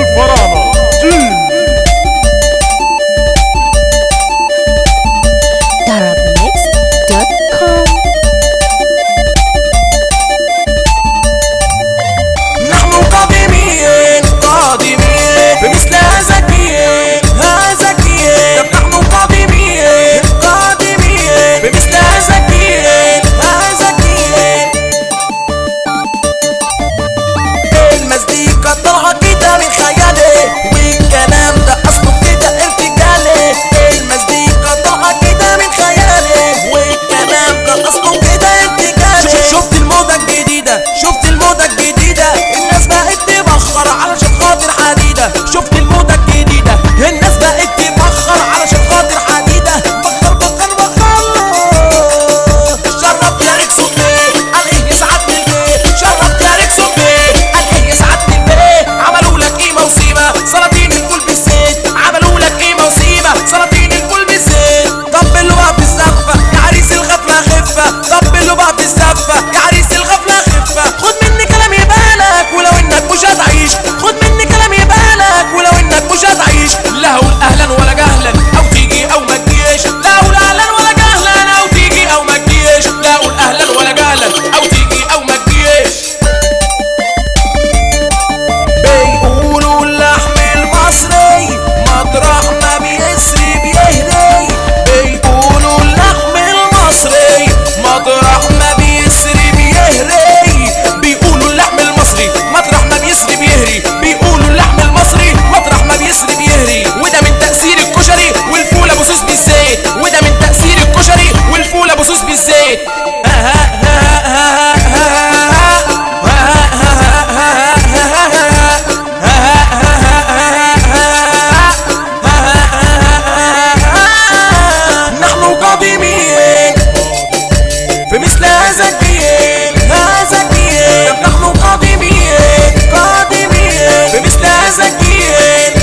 الفراعنة جيل Darabmix.com. نحن قادمين بمثل زكيين زكيين. نحن قادمين بمثل زكيين زكيين. المزيكا طالعة كده من خيالي والكلام ده اصله كده ارتجالي. المزيكا طالعة كده من خيالي والكلام ده اصله كده ارتجالي. شفت الموضة الجديدة الناس بقت تبخر علشان خاطر حديدة. شفت الموضة الجديدة الناس بقت تبخر علشان خاطر حديدة. بخر شرب يا ريك صوتي عليه يسعدني البيت. شرب يا ريك صوتي عليه يسعدني البيت. عملوا لك ايه موسيمة سلاطين الفول بالزيت. عملوا لك ايه موسيمة سلاطين الفول بالزيت. طبلوا بقى في الزفة يا عريس الغفلة خفة. طبلوا بقى في الزفة يا عريس الغفلة خفة. خد مني كلام يبالك ولو انك مش هتعيش. خد مني كلام يبالك ولو انك مش هتعيش. لا اقول اهلا ولا جهلا او تيجي او ما تجيش. لا اقول اهلا ولا جهلا او تيجي او ما تجيش. لا اقول اهلا ولا جهلا او تيجي او ما تجيش. بيقولوا اللحم المصري مطرح ما بيسري بيهري. بيقولوا اللحم المصري مطرح ما بيسري بيهري. بيقولوا اللحم المصري مطرح ما بيسري بيهري. بيقولوا اللحم المصري مطرح ما بيسري بيهري. وده من تأثير الكشري والفول ابو سوس بالزيت. وده من تأثير الكشري والفول ابو سوس بالزيت. نحن قادمين في مثل زكيين زكيين. نحن قادمين في مثل زكيين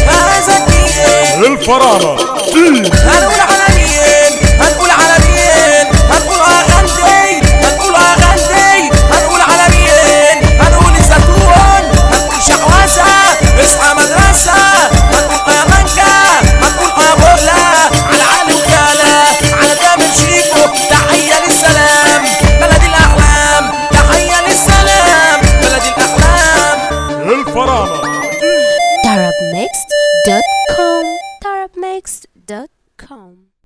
زكيين. الفراعنة